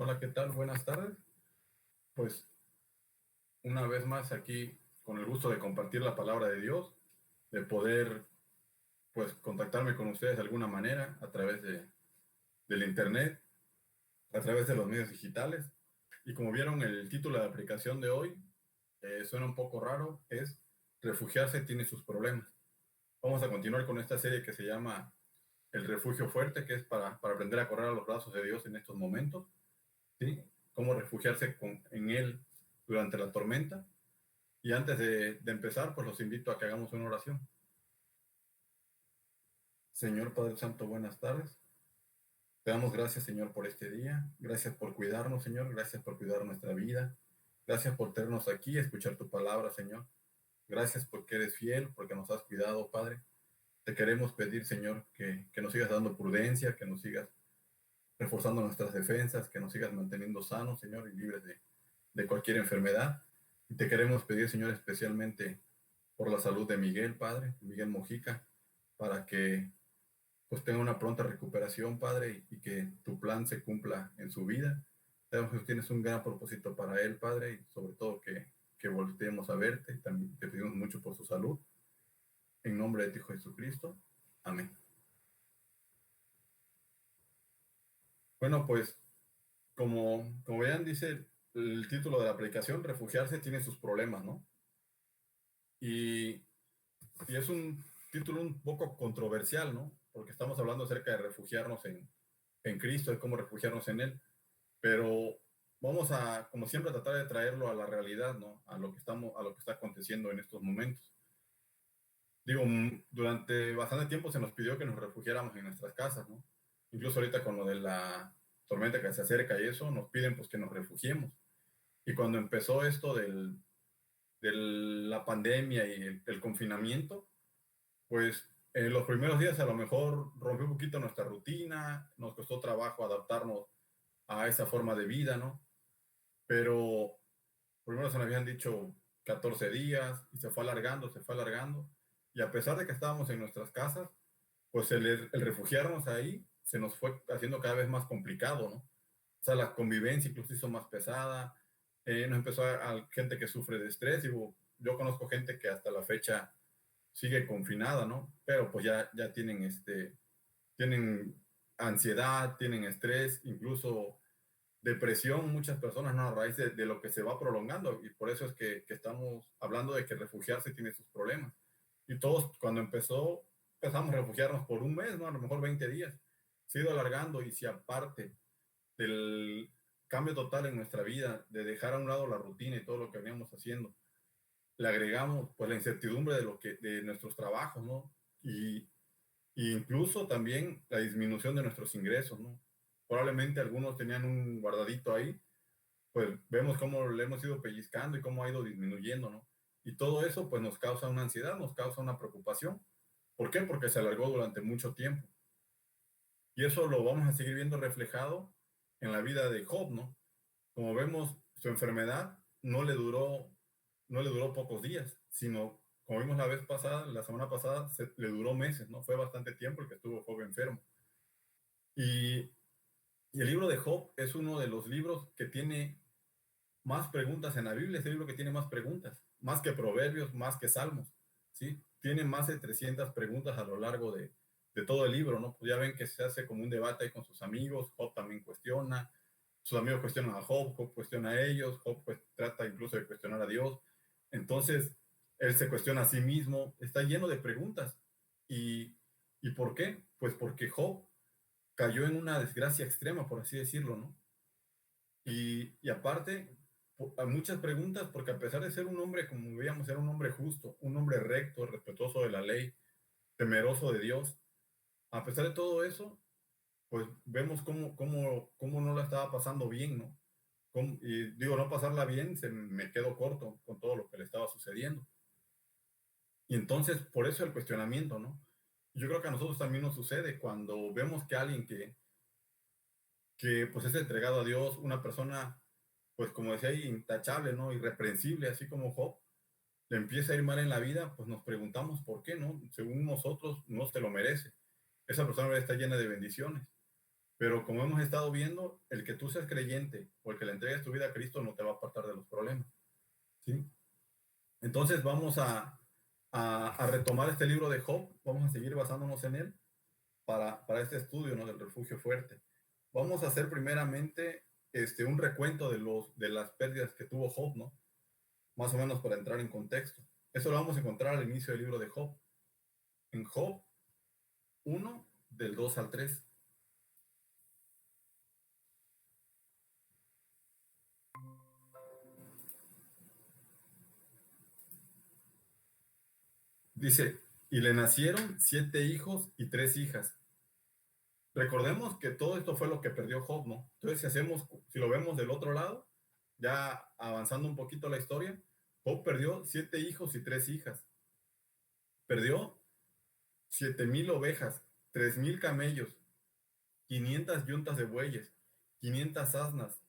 Hola, ¿qué tal? Buenas tardes. Pues una vez más aquí con el gusto de compartir la palabra de Dios, de poder pues contactarme con ustedes de alguna manera a través del internet, a través de los medios digitales. Y como vieron el título de la aplicación de hoy, suena un poco raro, es Refugiarse tiene sus problemas. Vamos a continuar con esta serie que se llama El Refugio Fuerte, que es para aprender a correr a los brazos de Dios en estos momentos, ¿sí? Cómo refugiarse en Él durante la tormenta. Y antes de empezar, pues los invito a que hagamos una oración. Señor Padre Santo, buenas tardes. Te damos gracias, Señor, por este día. Gracias por cuidarnos, Señor. Gracias por cuidar nuestra vida. Gracias por tenernos aquí, escuchar tu palabra, Señor. Gracias porque eres fiel, porque nos has cuidado, Padre. Te queremos pedir, Señor, que nos sigas dando prudencia, que nos sigas reforzando nuestras defensas, que nos sigas manteniendo sanos, Señor, y libres de cualquier enfermedad. Y te queremos pedir, Señor, especialmente por la salud de Miguel, Padre, Miguel Mojica, para que pues tenga una pronta recuperación, Padre, y que tu plan se cumpla en su vida. Sabemos que tienes un gran propósito para él, Padre, y sobre todo que volteemos a verte. También te pedimos mucho por su salud. En nombre de tu Hijo Jesucristo. Amén. Bueno, pues como vean, dice el título de la aplicación, Refugiarse tiene sus problemas, ¿no? Y, y es un título un poco controversial, ¿no? Porque estamos hablando acerca de refugiarnos en Cristo, de cómo refugiarnos en Él. Pero vamos a, como siempre, tratar de traerlo a la realidad, ¿no? A lo que está aconteciendo en estos momentos. Digo, durante bastante tiempo se nos pidió que nos refugiáramos en nuestras casas, ¿no? Incluso ahorita con lo de la tormenta que se acerca y eso, nos piden pues que nos refugiemos. Y cuando empezó esto de la pandemia y el confinamiento, pues en los primeros días a lo mejor rompió un poquito nuestra rutina, nos costó trabajo adaptarnos a esa forma de vida, ¿no? Pero primero se nos habían dicho 14 días y se fue alargando, se fue alargando. Y a pesar de que estábamos en nuestras casas, pues el refugiarnos ahí se nos fue haciendo cada vez más complicado, ¿no? O sea, la convivencia incluso hizo más pesada, nos empezó a gente que sufre de estrés, digo, yo conozco gente que hasta la fecha sigue confinada, ¿no? Pero pues ya tienen tienen ansiedad, tienen estrés, incluso depresión, muchas personas, ¿no? A raíz de lo que se va prolongando, y por eso es que estamos hablando de que refugiarse tiene sus problemas. Y todos, cuando empezamos a refugiarnos por un mes, ¿no? A lo mejor 20 días. Se ha ido alargando, y si aparte del cambio total en nuestra vida, de dejar a un lado la rutina y todo lo que veníamos haciendo, le agregamos pues la incertidumbre de nuestros trabajos, ¿no? Y incluso también la disminución de nuestros ingresos, ¿no? Probablemente algunos tenían un guardadito ahí, pues vemos cómo le hemos ido pellizcando y cómo ha ido disminuyendo, ¿no? Y todo eso pues nos causa una ansiedad, nos causa una preocupación. ¿Por qué? Porque se alargó durante mucho tiempo. Y eso lo vamos a seguir viendo reflejado en la vida de Job, ¿no? Como vemos, su enfermedad no le duró pocos días, sino, como vimos la vez pasada, la semana pasada, le duró meses, ¿no? Fue bastante tiempo el que estuvo Job enfermo. Y, y el libro de Job es uno de los libros que tiene más preguntas en la Biblia, es el libro que tiene más preguntas, más que Proverbios, más que Salmos, ¿sí? Tiene más de 300 preguntas a lo largo de todo el libro, ¿no? Pues ya ven que se hace como un debate ahí con sus amigos, Job también cuestiona, sus amigos cuestionan a Job, Job cuestiona a ellos, Job pues trata incluso de cuestionar a Dios. Entonces, él se cuestiona a sí mismo, está lleno de preguntas. ¿Y, y por qué? Pues porque Job cayó en una desgracia extrema, por así decirlo, ¿no? Y aparte, a muchas preguntas, porque a pesar de ser un hombre, como veíamos, era un hombre justo, un hombre recto, respetuoso de la ley, temeroso de Dios, a pesar de todo eso, pues vemos cómo no la estaba pasando bien, ¿no? Y digo, no pasarla bien, se me quedó corto con todo lo que le estaba sucediendo. Y entonces, por eso el cuestionamiento, ¿no? Yo creo que a nosotros también nos sucede cuando vemos que alguien que pues es entregado a Dios, una persona, pues como decía ahí, intachable, ¿no? Irreprensible, así como Job, le empieza a ir mal en la vida, pues nos preguntamos por qué, ¿no? Según nosotros, no se lo merece. Esa persona está llena de bendiciones. Pero como hemos estado viendo, el que tú seas creyente o el que le entregues tu vida a Cristo no te va a apartar de los problemas, ¿sí? Entonces vamos a retomar este libro de Job, vamos a seguir basándonos en él para este estudio, ¿no? Del refugio fuerte. Vamos a hacer primeramente un recuento de las pérdidas que tuvo Job, ¿no? Más o menos para entrar en contexto. Eso lo vamos a encontrar al inicio del libro de Job. En Job 1, del 2 al 3. Dice, y le nacieron 7 hijos y 3 hijas. Recordemos que todo esto fue lo que perdió Job, ¿no? Entonces, si lo vemos del otro lado, ya avanzando un poquito la historia, Job perdió 7 hijos y 3 hijas. Perdió 7,000 ovejas, 3,000 camellos, 500 yuntas de bueyes, 500 asnas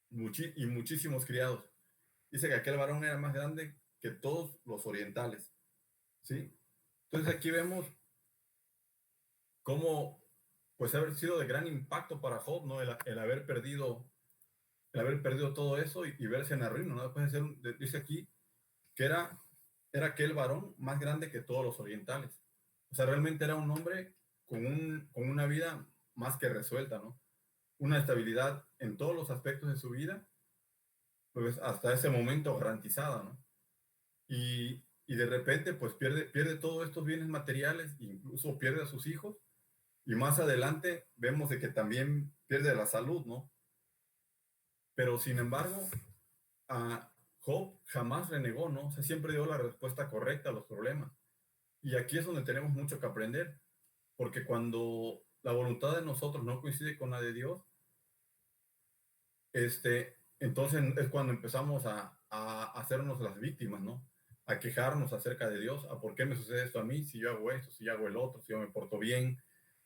y muchísimos criados. Dice que aquel varón era más grande que todos los orientales, ¿sí? Entonces aquí vemos cómo, pues, haber sido de gran impacto para Job, ¿no? El haber perdido todo eso y verse en la ruina, ¿no? Después de dice aquí que era aquel varón más grande que todos los orientales. O sea, realmente era un hombre con una vida más que resuelta, ¿no? Una estabilidad en todos los aspectos de su vida, pues hasta ese momento garantizada, ¿no? Y de repente, pues pierde todos estos bienes materiales, incluso pierde a sus hijos, y más adelante vemos de que también pierde la salud, ¿no? Pero sin embargo, a Job jamás renegó, ¿no? O sea, siempre dio la respuesta correcta a los problemas. Y aquí es donde tenemos mucho que aprender, porque cuando la voluntad de nosotros no coincide con la de Dios, entonces es cuando empezamos a hacernos las víctimas, ¿no? A quejarnos acerca de Dios, a por qué me sucede esto a mí, si yo hago esto, si yo hago el otro, si yo me porto bien,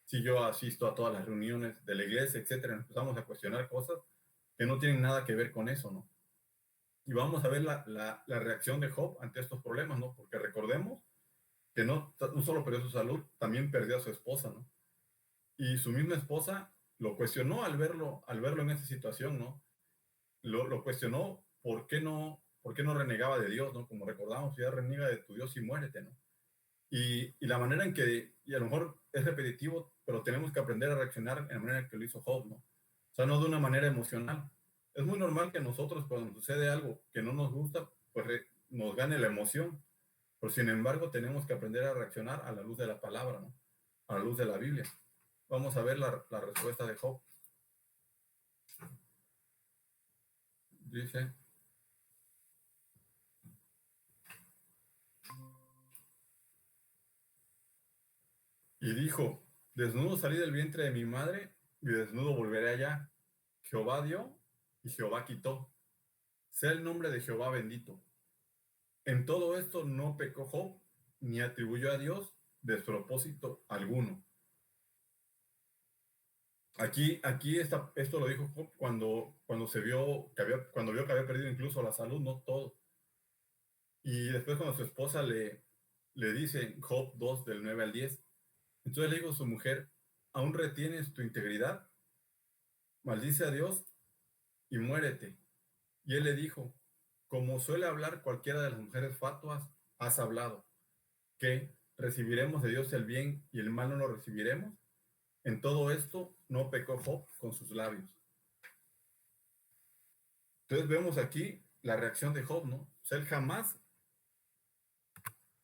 si yo asisto a todas las reuniones de la iglesia, etcétera. Empezamos a cuestionar cosas que no tienen nada que ver con eso, ¿no? Y vamos a ver la reacción de Job ante estos problemas, ¿no? Porque recordemos que no solo perdió su salud, también perdió a su esposa, ¿no? Y su misma esposa lo cuestionó al verlo en esa situación, ¿no? Lo cuestionó por qué no renegaba de Dios, ¿no? Como recordamos, ya reniega de tu Dios y muérete, ¿no? Y la manera en que, y a lo mejor es repetitivo, pero tenemos que aprender a reaccionar en la manera en que lo hizo Job, ¿no? O sea, no de una manera emocional. Es muy normal que nosotros, cuando sucede algo que no nos gusta, pues nos gane la emoción. Pero sin embargo, tenemos que aprender a reaccionar a la luz de la palabra, ¿no? A la luz de la Biblia. Vamos a ver la respuesta de Job. Dice, y dijo, desnudo salí del vientre de mi madre y desnudo volveré allá. Jehová dio y Jehová quitó. Sea el nombre de Jehová bendito. En todo esto no pecó Job, ni atribuyó a Dios despropósito alguno. Esto lo dijo Job cuando cuando vio que había perdido incluso la salud, no todo. Y después cuando su esposa le dice, Job 2 del 9 al 10, entonces le dijo a su mujer, ¿aún retienes tu integridad? Maldice a Dios y muérete. Y él le dijo, como suele hablar cualquiera de las mujeres fatuas, has hablado, que recibiremos de Dios el bien y el mal no lo recibiremos. En todo esto no pecó Job con sus labios. Entonces vemos aquí la reacción de Job, ¿no? O sea, él jamás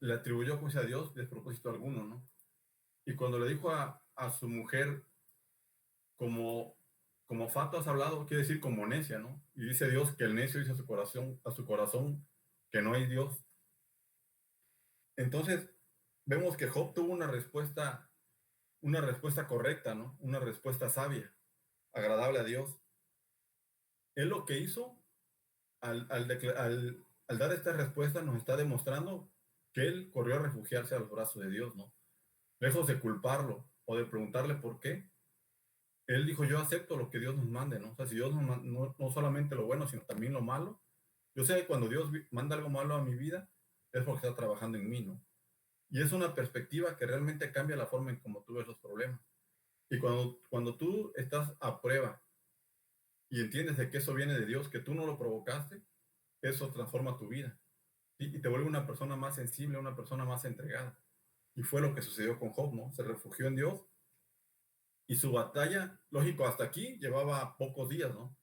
le atribuyó juicio a Dios despropósito alguno, ¿no? Y cuando le dijo a su mujer, como, como fato has hablado, quiere decir como necia, ¿no? Y dice Dios que el necio dice a su corazón que no hay Dios. Entonces, vemos que Job tuvo una respuesta correcta, ¿no? Una respuesta sabia, agradable a Dios. Él lo que hizo al dar esta respuesta nos está demostrando que él corrió a refugiarse a los brazos de Dios, ¿no? Lejos de culparlo o de preguntarle por qué, él dijo, yo acepto lo que Dios nos mande, ¿no? O sea, si Dios no solamente lo bueno, sino también lo malo, yo sé que cuando Dios manda algo malo a mi vida, es porque está trabajando en mí, ¿no? Y es una perspectiva que realmente cambia la forma en cómo tú ves los problemas. Y cuando tú estás a prueba y entiendes de que eso viene de Dios, que tú no lo provocaste, eso transforma tu vida, ¿sí? Y te vuelve una persona más sensible, una persona más entregada. Y fue lo que sucedió con Job, ¿no? Se refugió en Dios y su batalla, lógico, hasta aquí llevaba pocos días, ¿no?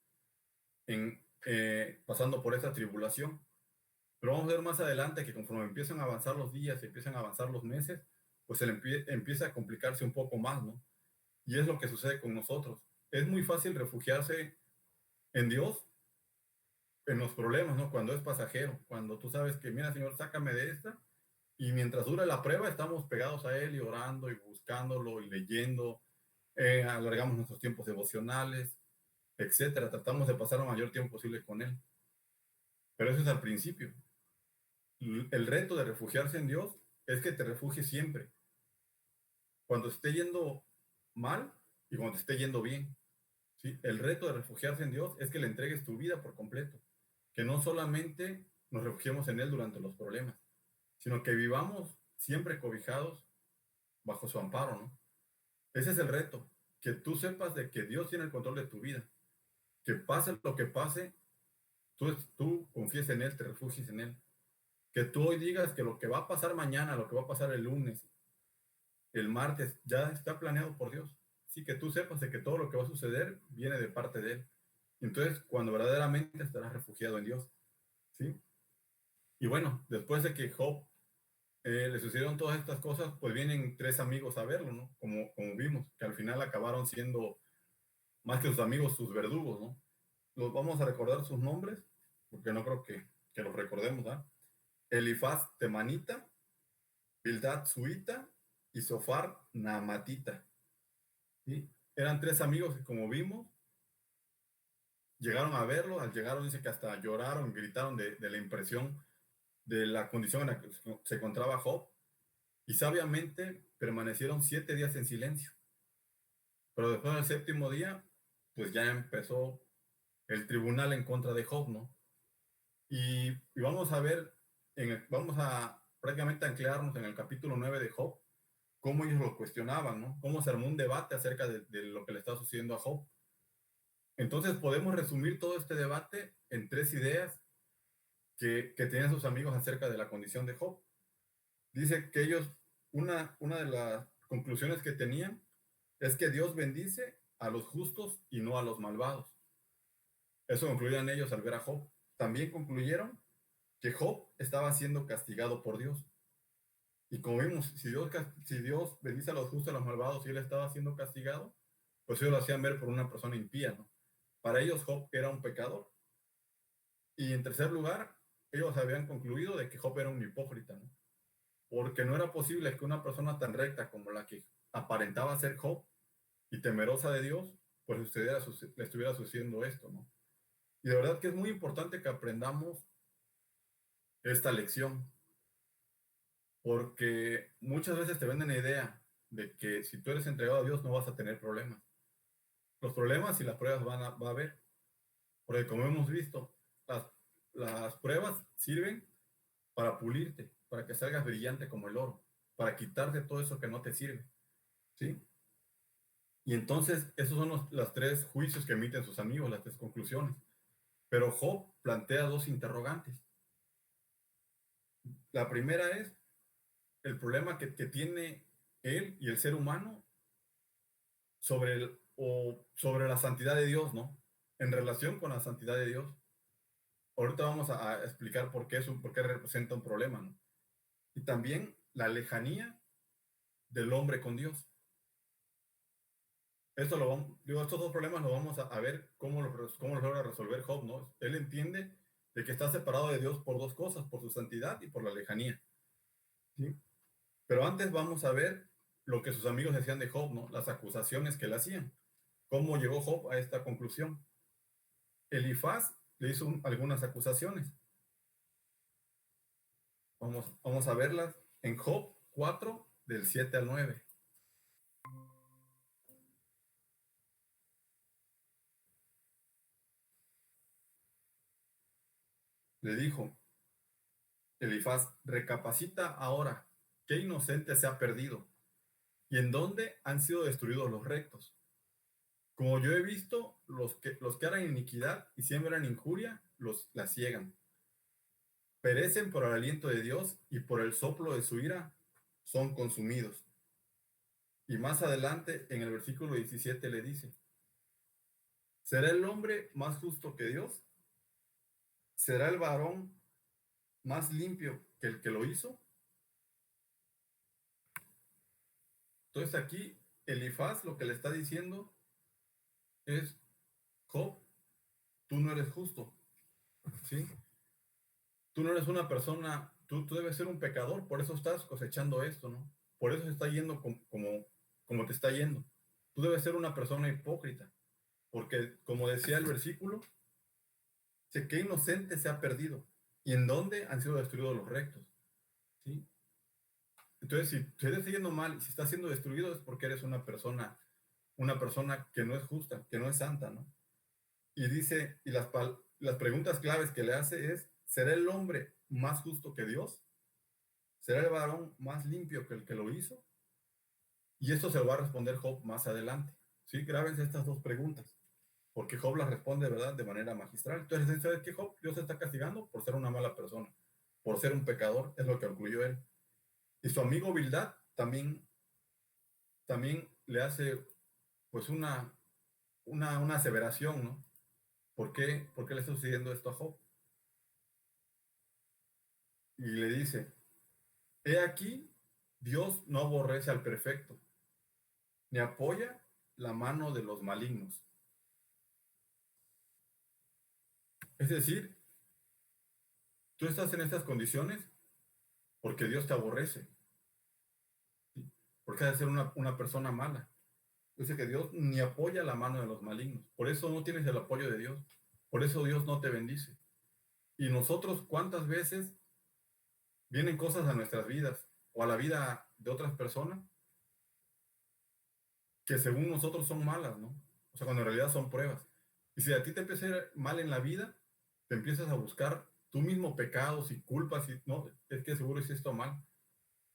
Pasando por esa tribulación. Pero vamos a ver más adelante que conforme empiezan a avanzar los días y empiezan a avanzar los meses, pues empieza a complicarse un poco más, ¿no? Y es lo que sucede con nosotros. Es muy fácil refugiarse en Dios en los problemas, ¿no? Cuando es pasajero, cuando tú sabes que, mira, Señor, sácame de esta, y mientras dura la prueba, estamos pegados a Él y orando y buscándolo y leyendo, alargamos nuestros tiempos devocionales, etcétera. Tratamos de pasar el mayor tiempo posible con Él. Pero eso es al principio. El reto de refugiarse en Dios es que te refugies siempre, cuando esté yendo mal y cuando te esté yendo bien. ¿Sí? El reto de refugiarse en Dios es que le entregues tu vida por completo, que no solamente nos refugiemos en Él durante los problemas, sino que vivamos siempre cobijados bajo su amparo, ¿no? Ese es el reto, que tú sepas de que Dios tiene el control de tu vida, que pase lo que pase, tú confíes en Él, te refugies en Él, que tú hoy digas que lo que va a pasar mañana, lo que va a pasar el lunes, el martes, ya está planeado por Dios. Sí, que tú sepas de que todo lo que va a suceder viene de parte de Él. Entonces, cuando verdaderamente estarás refugiado en Dios, ¿sí? Y bueno, después de que Job le sucedieron todas estas cosas, pues vienen tres amigos a verlo, ¿no? Como vimos, que al final acabaron siendo más que sus amigos, sus verdugos, ¿no? Los vamos a recordar sus nombres, porque no creo que los recordemos, ¿ah? Elifaz Temanita, Bildad Suita y Sofar Naamatita, ¿sí? Eran tres amigos que, como vimos, llegaron a verlo. Al llegar, dice que hasta lloraron, gritaron de la impresión de la condición en la que se encontraba Job, y sabiamente permanecieron 7 días en silencio. Pero después del séptimo día, pues ya empezó el tribunal en contra de Job, ¿no? Y vamos a ver, vamos a prácticamente anclarnos en el capítulo 9 de Job, cómo ellos lo cuestionaban, ¿no? Cómo se armó un debate acerca de lo que le está sucediendo a Job. Entonces podemos resumir todo este debate en tres ideas que tenían sus amigos acerca de la condición de Job. Dice que ellos, una de las conclusiones que tenían es que Dios bendice a los justos y no a los malvados. Eso concluían ellos al ver a Job. También concluyeron que Job estaba siendo castigado por Dios. Y como vimos, si Dios bendice a los justos y a los malvados y él estaba siendo castigado, pues ellos lo hacían ver por una persona impía, ¿no? Para ellos Job era un pecador. Y en tercer lugar, ellos habían concluido de que Job era un hipócrita, ¿no? Porque no era posible que una persona tan recta como la que aparentaba ser Job y temerosa de Dios, pues le estuviera sucediendo esto, ¿no? Y de verdad que es muy importante que aprendamos esta lección, porque muchas veces te venden la idea de que si tú eres entregado a Dios no vas a tener problemas. Los problemas y las pruebas va a haber, porque como hemos visto, las, las pruebas sirven para pulirte, para que salgas brillante como el oro, para quitarte todo eso que no te sirve, ¿sí? Y entonces esos son los tres juicios que emiten sus amigos, las tres conclusiones. Pero Job plantea dos interrogantes. La primera es el problema que tiene él y el ser humano sobre la santidad de Dios, ¿no? En relación con la santidad de Dios. Ahorita vamos a explicar por qué representa un problema, ¿no? Y también la lejanía del hombre con Dios. Estos dos problemas lo vamos a ver cómo los logra resolver Job, ¿no? Él entiende de que está separado de Dios por dos cosas, por su santidad y por la lejanía, ¿sí? Pero antes vamos a ver lo que sus amigos decían de Job, ¿no? Las acusaciones que le hacían. ¿Cómo llegó Job a esta conclusión? Elifaz le hizo algunas acusaciones. Vamos a verlas en Job 4, del 7 al 9. Le dijo Elifaz: recapacita ahora, qué inocente se ha perdido, ¿Y en dónde han sido destruidos los rectos? Como yo he visto, los que harán iniquidad y siembran injuria, la ciegan. Perecen por el aliento de Dios y por el soplo de su ira son consumidos. Y más adelante, en el versículo 17 le dice, ¿será el hombre más justo que Dios? ¿Será el varón más limpio que el que lo hizo? Entonces aquí Elifaz lo que le está diciendo es, Job, tú no eres justo, ¿sí? Tú no eres una persona, tú debes ser un pecador, por eso estás cosechando esto, ¿no? Por eso se está yendo como te está yendo. Tú debes ser una persona hipócrita, porque como decía el versículo, sé que inocente se ha perdido y en dónde han sido destruidos los rectos, ¿sí? Entonces, si te estás yendo mal y si estás siendo destruido es porque eres una persona que no es justa, que no es santa, ¿no? Y dice, y las preguntas claves que le hace es, ¿será el hombre más justo que Dios? ¿Será el varón más limpio que el que lo hizo? Y esto se lo va a responder Job más adelante. ¿Sí? Grábense estas dos preguntas, porque Job las responde, ¿verdad?, de manera magistral. Entonces, ¿sabes qué, Job? Dios se está castigando por ser una mala persona, por ser un pecador, es lo que concluyó él. Y su amigo Bildad también le hace, pues, una aseveración, ¿no? ¿Por qué le está sucediendo esto a Job? Y le dice, he aquí, Dios no aborrece al perfecto, ni apoya la mano de los malignos. Es decir, tú estás en estas condiciones porque Dios te aborrece, ¿sí? Porque has de ser una persona mala. Dice que Dios ni apoya la mano de los malignos. Por eso no tienes el apoyo de Dios. Por eso Dios no te bendice. Y nosotros, ¿cuántas veces vienen cosas a nuestras vidas o a la vida de otras personas que según nosotros son malas, ¿no? O sea, cuando en realidad son pruebas. Y si a ti te empieza a ir mal en la vida, te empiezas a buscar tú mismo pecados y culpas y no, es que seguro hice esto mal.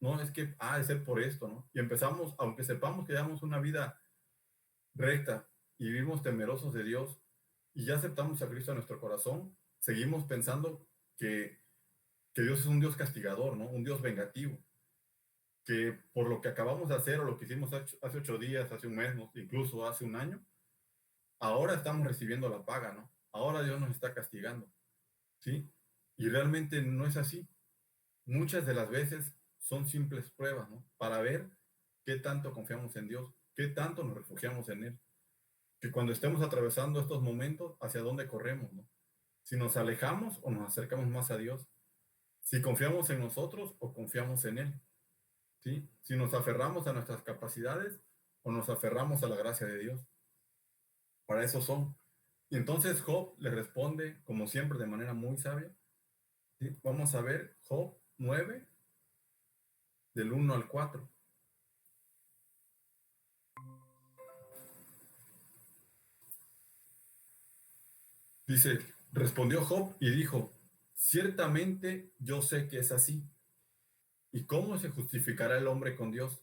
No, es que, de ser por esto, ¿no? Y empezamos, aunque sepamos que llevamos una vida recta y vivimos temerosos de Dios y ya aceptamos a Cristo en nuestro corazón, seguimos pensando que, que Dios es un Dios castigador, ¿no? Un Dios vengativo, que por lo que acabamos de hacer o lo que hicimos hace 8 días, hace un mes, ¿no?, incluso hace un año, ahora estamos recibiendo la paga, ¿no? Ahora Dios nos está castigando, ¿sí? Y realmente no es así. Muchas de las veces son simples pruebas, ¿no? Para ver qué tanto confiamos en Dios, qué tanto nos refugiamos en Él. Que cuando estemos atravesando estos momentos, hacia dónde corremos, ¿no? Si nos alejamos o nos acercamos más a Dios. Si confiamos en nosotros o confiamos en Él, ¿sí? Si nos aferramos a nuestras capacidades o nos aferramos a la gracia de Dios. Para eso son. Y entonces Job le responde, como siempre, de manera muy sabia. ¿Sí? Vamos a ver Job 9, del 1 al 4. Dice, respondió Job y dijo, ciertamente yo sé que es así. ¿Y cómo se justificará el hombre con Dios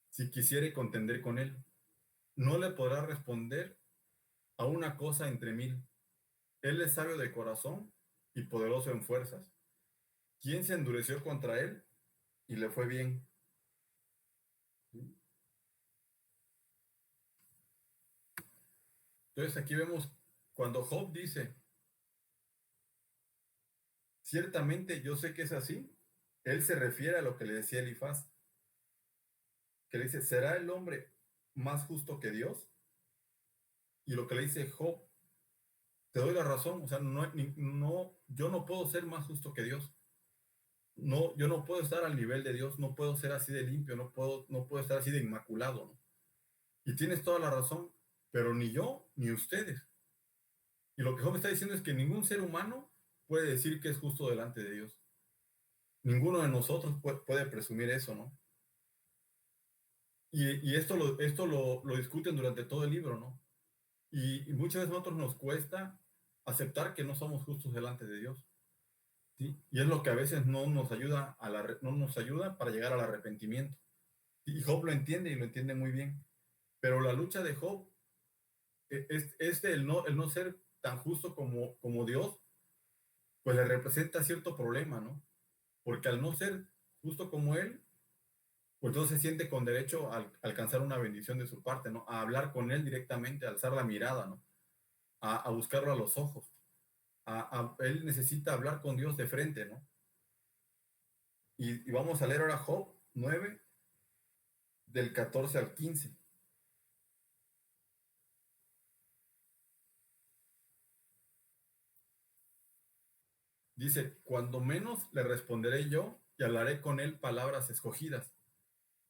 si quisiere contender con él? No le podrá responder a una cosa entre mil. Él es sabio de corazón y poderoso en fuerzas. ¿Quién se endureció contra él y le fue bien? Entonces aquí vemos cuando Job dice, ciertamente yo sé que es así, él se refiere a lo que le decía Elifaz, que le dice, ¿será el hombre más justo que Dios? Y lo que le dice Job, te doy la razón, o sea, yo no puedo ser más justo que Dios. No, yo no puedo estar al nivel de Dios, no puedo ser así de limpio, no puedo estar así de inmaculado, ¿no? Y tienes toda la razón, pero ni yo ni ustedes. Y lo que Job está diciendo es que ningún ser humano puede decir que es justo delante de Dios. Ninguno de nosotros puede presumir eso, ¿no? Y esto lo discuten durante todo el libro, ¿no? Y muchas veces a nosotros nos cuesta aceptar que no somos justos delante de Dios, ¿sí? Y es lo que a veces no nos ayuda para llegar al arrepentimiento. Y Job lo entiende y lo entiende muy bien. Pero la lucha de Job es el no ser tan justo como Dios, pues le representa cierto problema, ¿no? Porque al no ser justo como él, pues entonces se siente con derecho a alcanzar una bendición de su parte, ¿no? A hablar con él directamente, a alzar la mirada, ¿no? A buscarlo a los ojos. Él necesita hablar con Dios de frente, ¿no? Y vamos a leer ahora Job 9, del 14 al 15. Dice, cuando menos le responderé yo y hablaré con él palabras escogidas.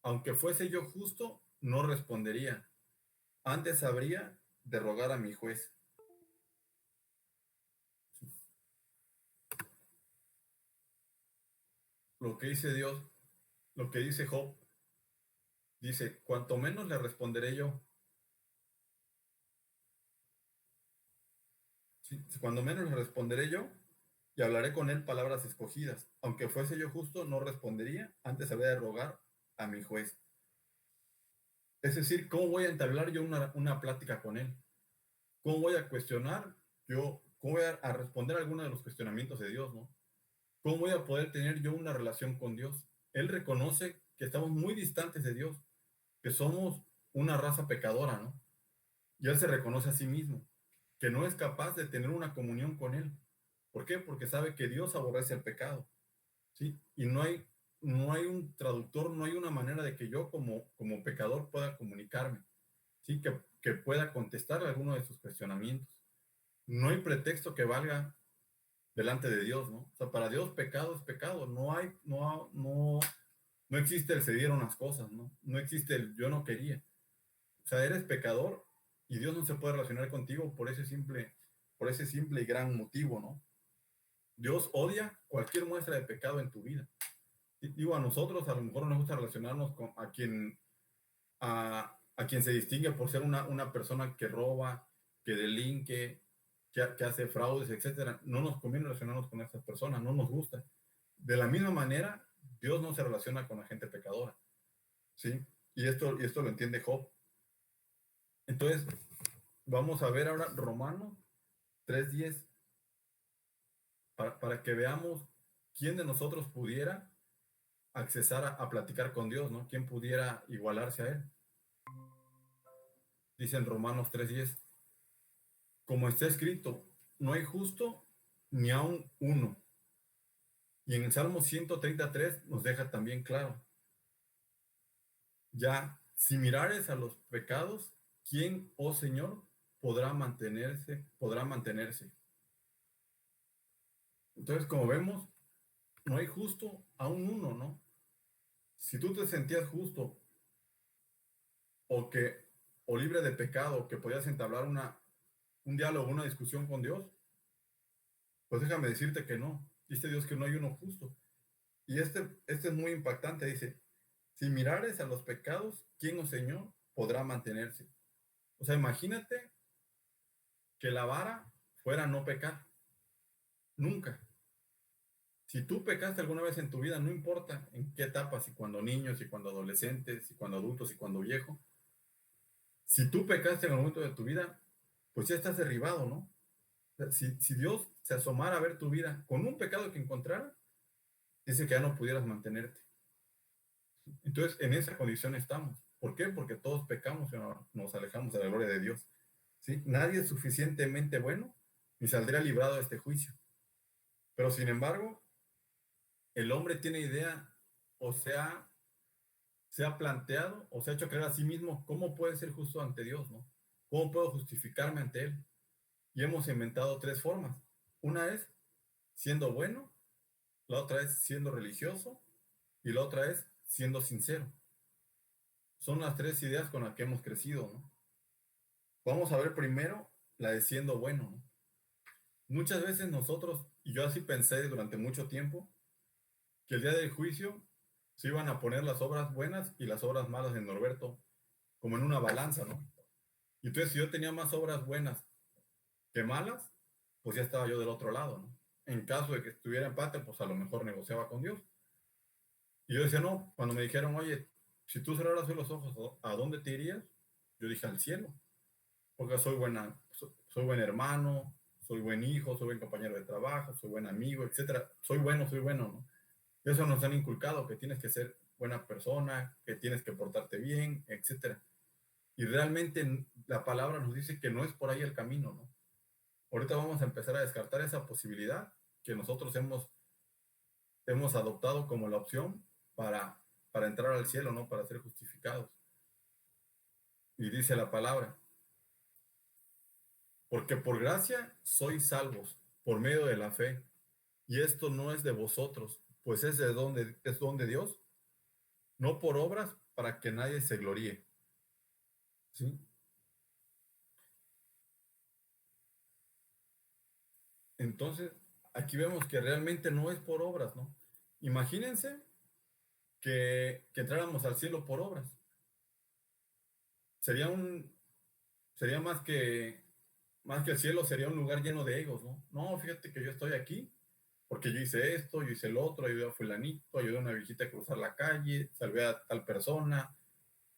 Aunque fuese yo justo, no respondería. Antes habría de rogar a mi juez. Lo que dice Dios, lo que dice Job, dice, cuanto menos le responderé yo. ¿Sí? Cuando menos le responderé yo y hablaré con él palabras escogidas. Aunque fuese yo justo, no respondería. Antes habría de rogar a mi juez. Es decir, ¿cómo voy a entablar yo una plática con él? ¿Cómo voy a cuestionar yo? ¿Cómo voy a responder a alguno de los cuestionamientos de Dios, no? ¿Cómo voy a poder tener yo una relación con Dios? Él reconoce que estamos muy distantes de Dios, que somos una raza pecadora, ¿no? Y él se reconoce a sí mismo, que no es capaz de tener una comunión con él. ¿Por qué? Porque sabe que Dios aborrece el pecado, ¿sí? Y no hay un traductor, no hay una manera de que yo como pecador pueda comunicarme, ¿sí? Que pueda contestar alguno de sus cuestionamientos. No hay pretexto que valga delante de Dios, ¿no? O sea, para Dios pecado es pecado, no existe el se dieron las cosas, ¿no? No existe el yo no quería. O sea, eres pecador y Dios no se puede relacionar contigo por ese simple y gran motivo, ¿no? Dios odia cualquier muestra de pecado en tu vida. Y digo, a nosotros a lo mejor nos gusta relacionarnos con a quien se distingue por ser una persona que roba, que delinque, que hace fraudes, etcétera. No nos conviene relacionarnos con esas personas, no nos gusta. De la misma manera, Dios no se relaciona con la gente pecadora, ¿sí? Y esto lo entiende Job. Entonces, vamos a ver ahora Romanos 3:10 para que veamos quién de nosotros pudiera accesar a platicar con Dios, ¿no? ¿Quién pudiera igualarse a Él? Dice en Romanos 3:10, como está escrito, no hay justo ni aun uno. Y en el Salmo 133 nos deja también claro, ya, si mirares a los pecados, ¿quién, oh Señor, podrá mantenerse? Podrá mantenerse. Entonces, como vemos, no hay justo aun uno, ¿no? Si tú te sentías justo o que o libre de pecado, que podías entablar un diálogo, una discusión con Dios, pues déjame decirte que no. Dice Dios que no hay uno justo. Y este es muy impactante, dice, si mirares a los pecados, ¿quién, oh Señor, podrá mantenerse? O sea, imagínate que la vara fuera no pecar. Nunca. Si tú pecaste alguna vez en tu vida, no importa en qué etapa, si cuando niño, si cuando adolescente, si cuando adulto, si cuando viejo, si tú pecaste en el momento de tu vida, pues ya estás derribado, ¿no? O sea, si Dios se asomara a ver tu vida con un pecado que encontrara, dice que ya no pudieras mantenerte. Entonces, en esa condición estamos. ¿Por qué? Porque todos pecamos y nos alejamos de la gloria de Dios. ¿Sí? Nadie es suficientemente bueno ni saldría librado de este juicio. Pero sin embargo, el hombre tiene idea o se ha planteado o se ha hecho creer a sí mismo cómo puede ser justo ante Dios, ¿no? ¿Cómo puedo justificarme ante Él? Y hemos inventado tres formas. Una es siendo bueno, la otra es siendo religioso y la otra es siendo sincero. Son las tres ideas con las que hemos crecido, ¿no? Vamos a ver primero la de siendo bueno, ¿no? Muchas veces nosotros, y yo así pensé durante mucho tiempo, que el día del juicio se iban a poner las obras buenas y las obras malas de Norberto como en una balanza, ¿no? Y entonces si yo tenía más obras buenas que malas, pues ya estaba yo del otro lado, ¿no? En caso de que estuviera empate, pues a lo mejor negociaba con Dios. Y yo decía, no, cuando me dijeron, oye, Si tú cerraras hoy los ojos, ¿a dónde te irías? Yo dije al cielo, porque soy buen hermano, soy buen hijo, soy buen compañero de trabajo, soy buen amigo, etcétera. Soy bueno, ¿no? Y eso nos han inculcado, que tienes que ser buena persona, que tienes que portarte bien, etcétera. Y realmente la palabra nos dice que no es por ahí el camino, ¿no? Ahorita vamos a empezar a descartar esa posibilidad que nosotros hemos adoptado como la opción para entrar al cielo, ¿no? Para ser justificados. Y dice la palabra, porque por gracia sois salvos, por medio de la fe. Y esto no es de vosotros, pues es don de Dios, no por obras para que nadie se gloríe. ¿Sí? Entonces, aquí vemos que realmente no es por obras, ¿no? Imagínense que entráramos al cielo por obras. Sería sería más que el cielo, sería un lugar lleno de egos, ¿no? No, fíjate que yo estoy aquí porque yo hice esto, yo hice el otro, ayudé a fulanito, ayudé a una viejita a cruzar la calle, salvé a tal persona,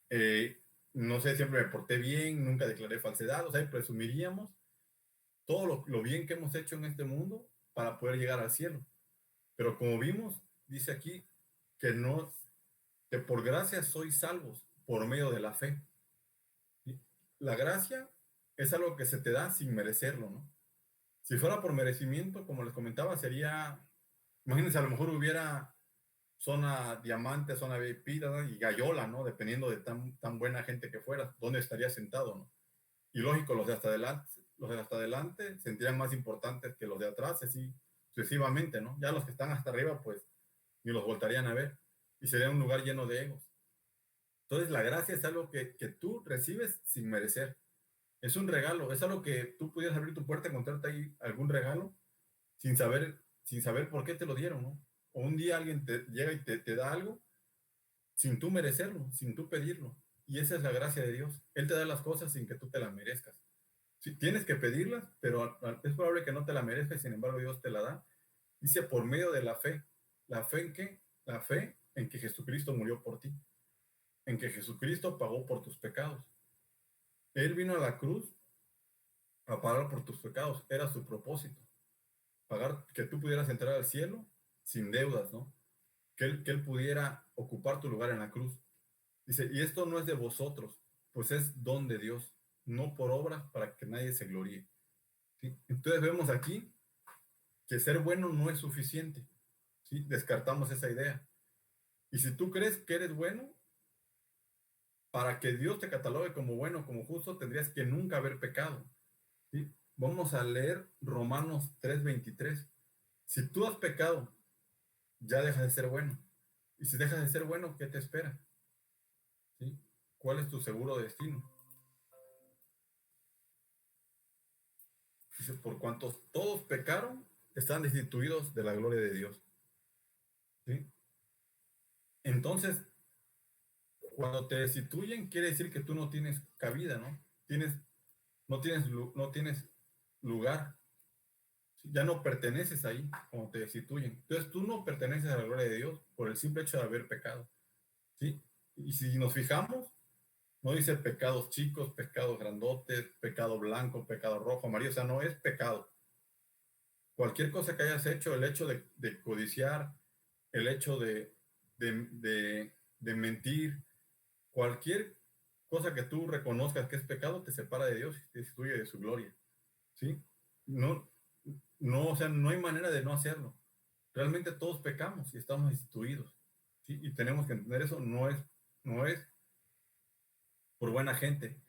eh, no sé, siempre me porté bien, nunca declaré falsedad, o sea, presumiríamos todo lo bien que hemos hecho en este mundo para poder llegar al cielo. Pero como vimos, dice aquí que no, que por gracia sois salvos por medio de la fe. ¿Sí? La gracia es algo que se te da sin merecerlo, ¿no? Si fuera por merecimiento, como les comentaba, sería, imagínense, a lo mejor hubiera zona diamante, zona VIP, ¿no? Y gallola, ¿no? Dependiendo de tan buena gente que fuera, dónde estaría sentado, ¿no? Y lógico, los de hasta adelante sentirían más importantes que los de atrás, así sucesivamente, ¿no? Ya los que están hasta arriba, pues, ni los voltarían a ver. Y sería un lugar lleno de egos. Entonces, la gracia es algo que tú recibes sin merecer. Es un regalo, es algo que tú pudieras abrir tu puerta, encontrarte ahí algún regalo sin saber por qué te lo dieron, ¿no? O un día alguien te llega y te da algo sin tú merecerlo, sin tú pedirlo. Y esa es la gracia de Dios. Él te da las cosas sin que tú te las merezcas. Sí, tienes que pedirlas, pero es probable que no te la merezcas, sin embargo Dios te la da. Dice por medio de la fe. ¿La fe en qué? La fe en que Jesucristo murió por ti, en que Jesucristo pagó por tus pecados. Él vino a la cruz a pagar por tus pecados, era su propósito, pagar que tú pudieras entrar al cielo sin deudas, ¿no? Que él pudiera ocupar tu lugar en la cruz. Dice, y esto no es de vosotros, pues es don de Dios, no por obras para que nadie se gloríe. ¿Sí? Entonces vemos aquí que ser bueno no es suficiente. ¿Sí? Descartamos esa idea. Y si tú crees que eres bueno, para que Dios te catalogue como bueno, como justo, tendrías que nunca haber pecado. ¿Sí? Vamos a leer Romanos 3:23. Si tú has pecado, ya dejas de ser bueno. Y si dejas de ser bueno, ¿qué te espera? ¿Sí? ¿Cuál es tu seguro destino? Dice, por cuantos todos pecaron, están destituidos de la gloria de Dios. ¿Sí? Entonces, cuando te destituyen, quiere decir que tú no tienes cabida, ¿no? No tienes lugar. ¿Sí? Ya no perteneces ahí cuando te destituyen. Entonces, tú no perteneces a la gloria de Dios por el simple hecho de haber pecado. ¿Sí? Y si nos fijamos, no dice pecados chicos, pecados grandotes, pecado blanco, pecado rojo, amarillo, o sea, no es pecado. Cualquier cosa que hayas hecho, el hecho de codiciar, el hecho de mentir, cualquier cosa que tú reconozcas que es pecado, te separa de Dios y te destituye de su gloria. ¿Sí? No, no, o sea, no hay manera de no hacerlo. Realmente todos pecamos y estamos destituidos. ¿Sí? Y tenemos que entender eso, no es por buena gente.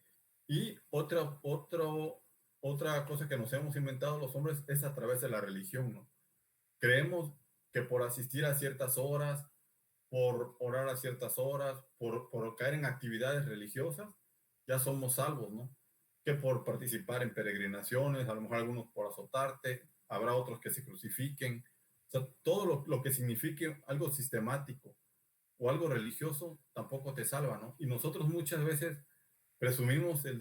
Y otra cosa que nos hemos inventado los hombres es a través de la religión, ¿no? Creemos que por asistir a ciertas horas, por orar a ciertas horas, por caer en actividades religiosas, ya somos salvos, ¿no? Que por participar en peregrinaciones, a lo mejor algunos por azotarte, habrá otros que se crucifiquen. O sea, todo lo que signifique algo sistemático o algo religioso tampoco te salva, ¿no? Y nosotros muchas veces presumimos el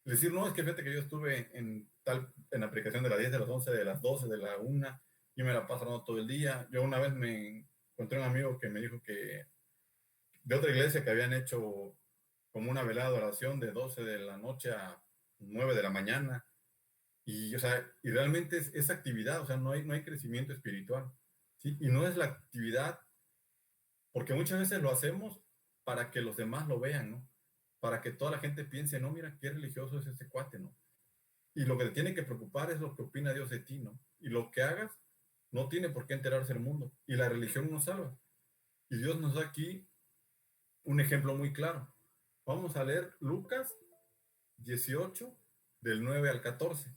decir, no, es que fíjate que yo estuve en la aplicación de las 10, de las 11, de las 12, de la 1, yo me la paso todo el día. Yo una vez me encontré un amigo que me dijo que de otra iglesia que habían hecho como una velada de oración de 12 de la noche a 9 de la mañana. Y, o sea, y realmente es actividad, o sea, no hay crecimiento espiritual. ¿Sí? Y no es la actividad, porque muchas veces lo hacemos para que los demás lo vean, ¿no? Para que toda la gente piense, no, mira, qué religioso es ese cuate, ¿no? Y lo que te tiene que preocupar es lo que opina Dios de ti, ¿no? Y lo que hagas no tiene por qué enterarse el mundo. Y la religión nos salva. Y Dios nos da aquí un ejemplo muy claro. Vamos a leer Lucas 18, del 9 al 14.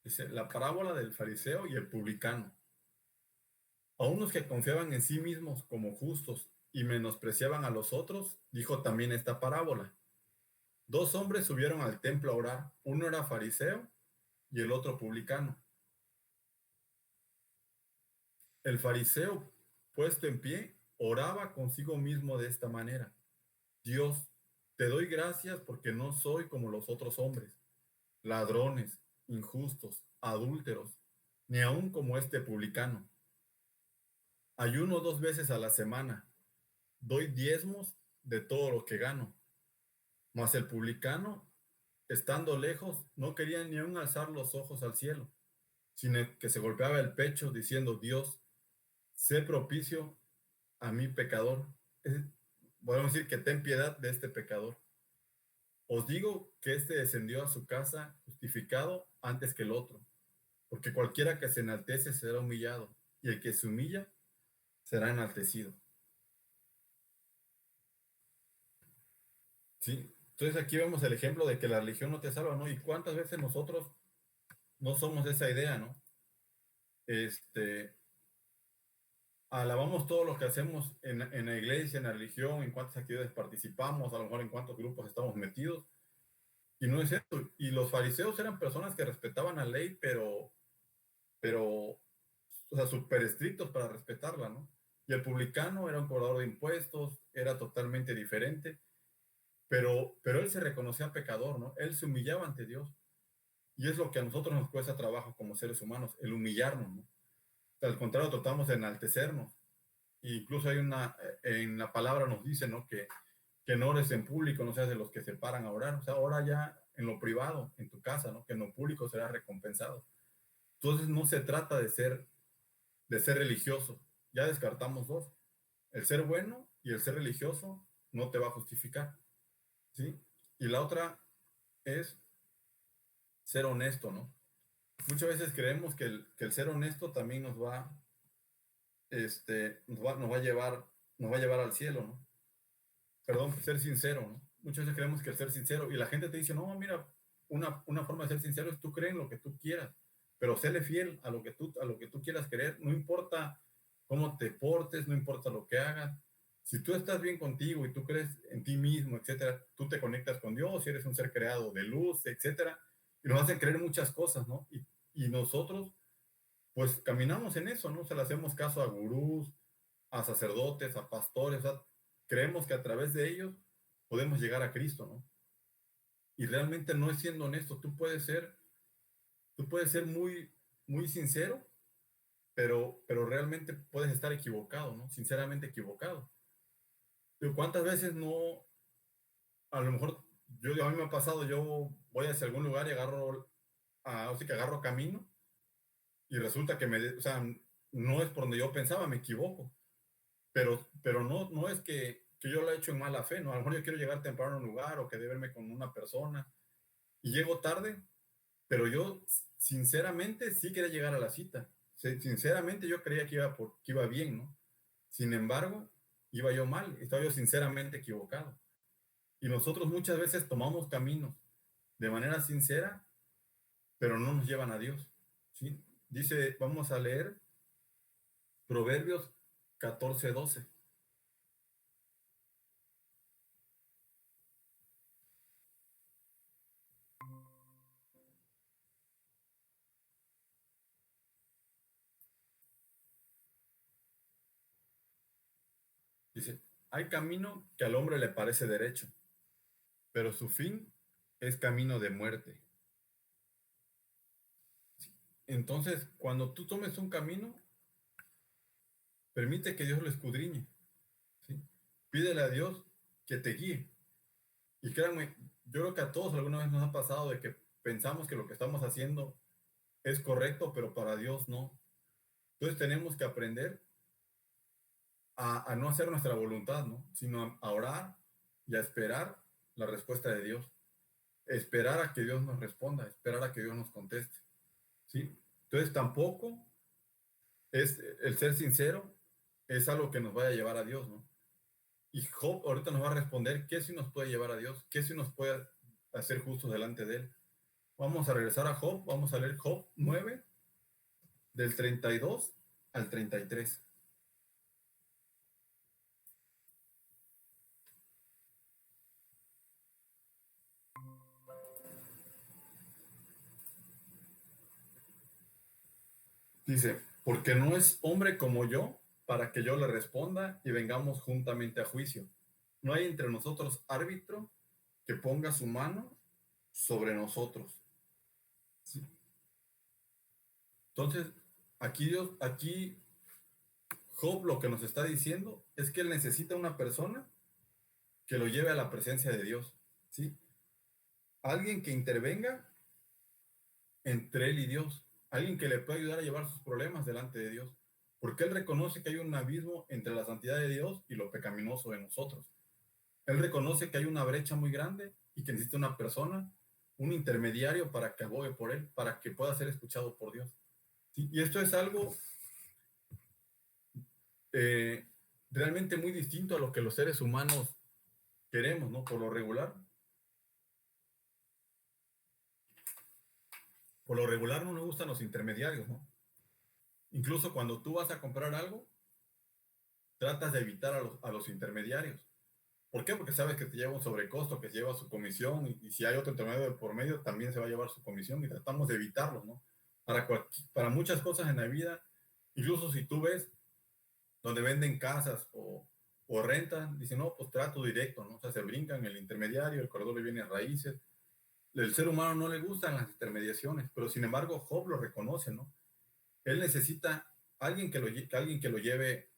Dice, la parábola del fariseo y el publicano. A unos que confiaban en sí mismos como justos y menospreciaban a los otros, dijo también esta parábola. Dos hombres subieron al templo a orar. Uno era fariseo y el otro publicano. El fariseo, puesto en pie, oraba consigo mismo de esta manera. Dios, te doy gracias porque no soy como los otros hombres, ladrones, injustos, adúlteros, ni aun como este publicano. Ayuno 2 veces a la semana, doy diezmos de todo lo que gano. Mas el publicano, estando lejos, no quería ni aun alzar los ojos al cielo, sino que se golpeaba el pecho diciendo, Dios, sé propicio a mi pecador. Podemos decir que ten piedad de este pecador. Os digo que este descendió a su casa justificado antes que el otro, porque cualquiera que se enaltece será humillado, y el que se humilla será enaltecido. ¿Sí? Entonces aquí vemos el ejemplo de que la religión no te salva, ¿no? Y cuántas veces nosotros no somos de esa idea, ¿no? Este, alabamos todo lo que hacemos en la iglesia, en la religión, en cuántas actividades participamos, a lo mejor en cuántos grupos estamos metidos, y no es eso. Y los fariseos eran personas que respetaban la ley, pero, o sea, súper estrictos para respetarla, ¿no? Y el publicano era un cobrador de impuestos, era totalmente diferente, pero él se reconocía pecador, ¿no? Él se humillaba ante Dios. Y es lo que a nosotros nos cuesta trabajo como seres humanos, el humillarnos, ¿no? Al contrario, tratamos de enaltecernos. E incluso en la palabra nos dice, ¿no? Que no ores en público, no seas de los que se paran a orar. O sea, ora ya en lo privado, en tu casa, ¿no? Que en lo público será recompensado. Entonces no se trata de ser religioso. Ya descartamos dos. El ser bueno y el ser religioso no te va a justificar, ¿sí? Y la otra es ser honesto, ¿no? Muchas veces creemos que el ser honesto también nos va a llevar al cielo, ¿no? Perdón, ser sincero, ¿no? Muchas veces creemos que el ser sincero, y la gente te dice, no, mira, una forma de ser sincero es tú creer en lo que tú quieras, pero séle fiel a lo que tú quieras creer, no importa cómo te portes, no importa lo que hagas. Si tú estás bien contigo y tú crees en ti mismo, etcétera, tú te conectas con Dios, y eres un ser creado de luz, etcétera, y nos hacen creer muchas cosas, ¿no? Y nosotros, pues caminamos en eso, ¿no? O sea, le hacemos caso a gurús, a sacerdotes, a pastores, o sea, creemos que a través de ellos podemos llegar a Cristo, ¿no? Y realmente no es siendo honesto, tú puedes ser muy, muy sincero, pero realmente puedes estar equivocado, ¿no? Sinceramente equivocado. Pero ¿cuántas veces no, a lo mejor, a mí me ha pasado, yo voy hacia algún lugar y o sea, que agarro camino y resulta o sea, no es por donde yo pensaba, me equivoco. Pero no es que yo lo he hecho en mala fe, ¿no? A lo mejor yo quiero llegar temprano a un lugar o que de verme con una persona y llego tarde, pero yo sinceramente sí quería llegar a la cita. Sinceramente yo creía que iba bien, ¿no? Sin embargo, iba yo mal, estaba yo sinceramente equivocado. Y nosotros muchas veces tomamos caminos de manera sincera, pero no nos llevan a Dios, ¿sí? Dice, vamos a leer Proverbios 14:12. Dice, hay camino que al hombre le parece derecho, pero su fin es camino de muerte. Entonces, cuando tú tomes un camino, permite que Dios lo escudriñe, ¿sí? Pídele a Dios que te guíe. Y créanme, yo creo que a todos alguna vez nos ha pasado de que pensamos que lo que estamos haciendo es correcto, pero para Dios no. Entonces tenemos que aprender a no hacer nuestra voluntad, ¿no? Sino a orar y a esperar la respuesta de Dios. Esperar a que Dios nos responda, esperar a que Dios nos conteste, ¿sí? Entonces tampoco es el ser sincero, es algo que nos vaya a llevar a Dios, ¿no? Y Job ahorita nos va a responder qué sí nos puede llevar a Dios, qué sí nos puede hacer justos delante de Él. Vamos a regresar a Job, vamos a leer Job 9, del 32 al 33. Dice, porque no es hombre como yo para que yo le responda y vengamos juntamente a juicio. No hay entre nosotros árbitro que ponga su mano sobre nosotros. ¿Sí? Entonces, aquí Job lo que nos está diciendo es que él necesita una persona que lo lleve a la presencia de Dios, ¿sí? Alguien que intervenga entre él y Dios, alguien que le pueda ayudar a llevar sus problemas delante de Dios, porque él reconoce que hay un abismo entre la santidad de Dios y lo pecaminoso de nosotros. Él reconoce que hay una brecha muy grande y que necesita una persona, un intermediario para que abogue por él, para que pueda ser escuchado por Dios. ¿Sí? Y esto es algo eh, realmente muy distinto a lo que los seres humanos queremos, ¿no? Por lo regular no nos gustan los intermediarios, ¿no? Incluso cuando tú vas a comprar algo, tratas de evitar a los intermediarios. ¿Por qué? Porque sabes que te lleva un sobrecosto, que se lleva su comisión, y si hay otro intermediario por medio, también se va a llevar su comisión, y tratamos de evitarlo, ¿no? Para muchas cosas en la vida, incluso si tú ves donde venden casas o rentan, dicen, no, pues trato directo, ¿no? O sea, se brincan el intermediario, el corredor le viene a raíces. El ser humano no le gustan las intermediaciones, pero sin embargo Job lo reconoce, ¿no? Él necesita alguien que lo lleve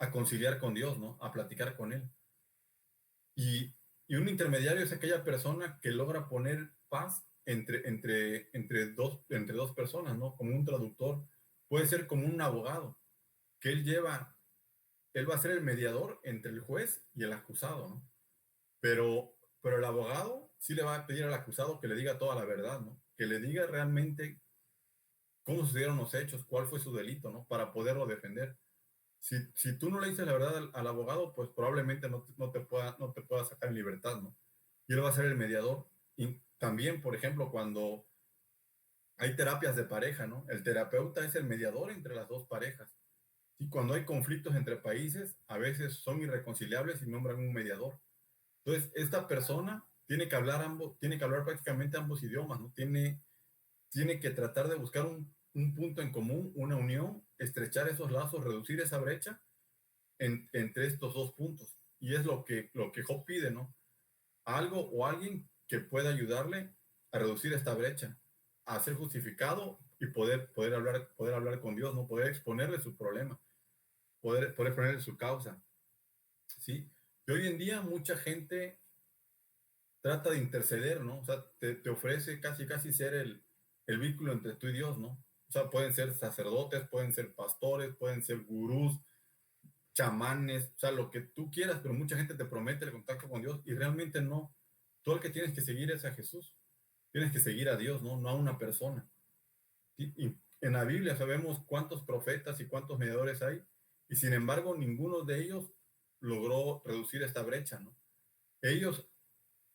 a conciliar con Dios, ¿no? A platicar con él. Y, y un intermediario es aquella persona que logra poner paz entre dos personas, ¿no? Como un traductor. Puede ser como un abogado, que él va a ser el mediador entre el juez y el acusado, ¿no? Pero el abogado sí le va a pedir al acusado que le diga toda la verdad, ¿no? Que le diga realmente cómo sucedieron los hechos, cuál fue su delito, ¿no? Para poderlo defender. Si tú no le dices la verdad al abogado, pues probablemente no te pueda sacar en libertad, ¿no? Y él va a ser el mediador. Y también, por ejemplo, cuando hay terapias de pareja, ¿no? El terapeuta es el mediador entre las dos parejas. Y cuando hay conflictos entre países, a veces son irreconciliables y nombran un mediador. Entonces, esta persona tiene que hablar prácticamente ambos idiomas, ¿no? Tiene que tratar de buscar un punto en común, una unión, estrechar esos lazos, reducir esa brecha entre estos dos puntos. Y es lo que Job pide, ¿no? Algo o alguien que pueda ayudarle a reducir esta brecha, a ser justificado y poder hablar con Dios, ¿no? Poder exponerle su problema, poder exponerle su causa, ¿sí? Y hoy en día mucha gente trata de interceder, ¿no? O sea, te ofrece casi ser el vínculo entre tú y Dios, ¿no? O sea, pueden ser sacerdotes, pueden ser pastores, pueden ser gurús, chamanes, o sea, lo que tú quieras, pero mucha gente te promete el contacto con Dios y realmente no. Tú el que tienes que seguir es a Jesús. Tienes que seguir a Dios, ¿no? No a una persona. Y en la Biblia sabemos cuántos profetas y cuántos mediadores hay, y sin embargo, ninguno de ellos logró reducir esta brecha, ¿no? Ellos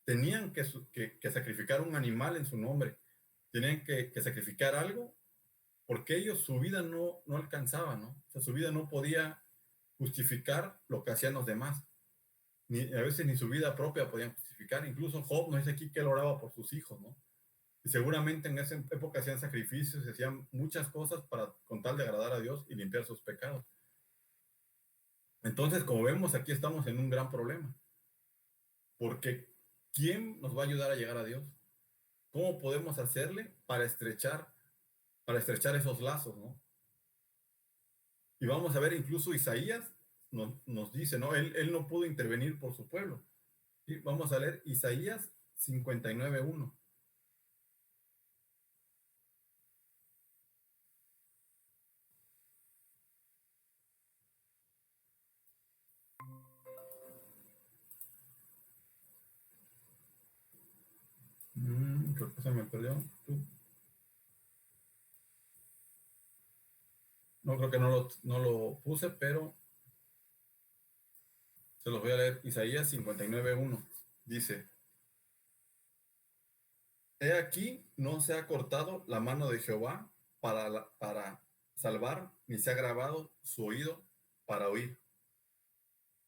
tenían que sacrificar un animal en su nombre, tenían que sacrificar algo, porque ellos su vida no alcanzaba, ¿no? O sea, su vida no podía justificar lo que hacían los demás. A veces ni su vida propia podían justificar. Incluso Job nos dice aquí que él oraba por sus hijos, ¿no? Y seguramente en esa época hacían sacrificios, hacían muchas cosas con tal de agradar a Dios y limpiar sus pecados. Entonces, como vemos, aquí estamos en un gran problema, porque ¿quién nos va a ayudar a llegar a Dios? ¿Cómo podemos hacerle para estrechar esos lazos, ¿no? Y vamos a ver, incluso Isaías nos dice, ¿no? Él no pudo intervenir por su pueblo. ¿Sí? Vamos a leer Isaías 59:1. Creo que se me perdió. No, creo que no lo puse, pero se los voy a leer. Isaías 59:1. Dice, he aquí, no se ha cortado la mano de Jehová para salvar, ni se ha grabado su oído para oír.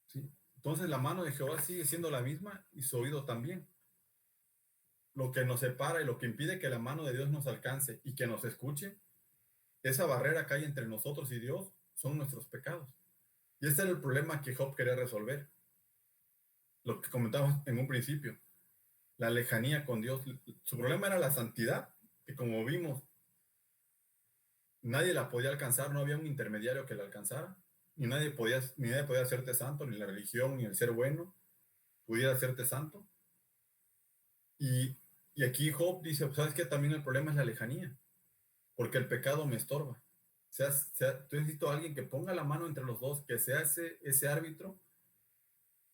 ¿Sí? Entonces la mano de Jehová sigue siendo la misma y su oído también. Lo que nos separa y lo que impide que la mano de Dios nos alcance y que nos escuche, esa barrera que hay entre nosotros y Dios, son nuestros pecados. Y este era el problema que Job quería resolver. Lo que comentamos en un principio, la lejanía con Dios. Su problema era la santidad, que como vimos, nadie la podía alcanzar, no había un intermediario que la alcanzara, ni nadie podía hacerte santo, ni la religión, ni el ser bueno pudiera hacerte santo. Y, y aquí Job dice, pues, ¿sabes qué? También el problema es la lejanía, porque el pecado me estorba. Yo necesito a alguien que ponga la mano entre los dos, que sea ese árbitro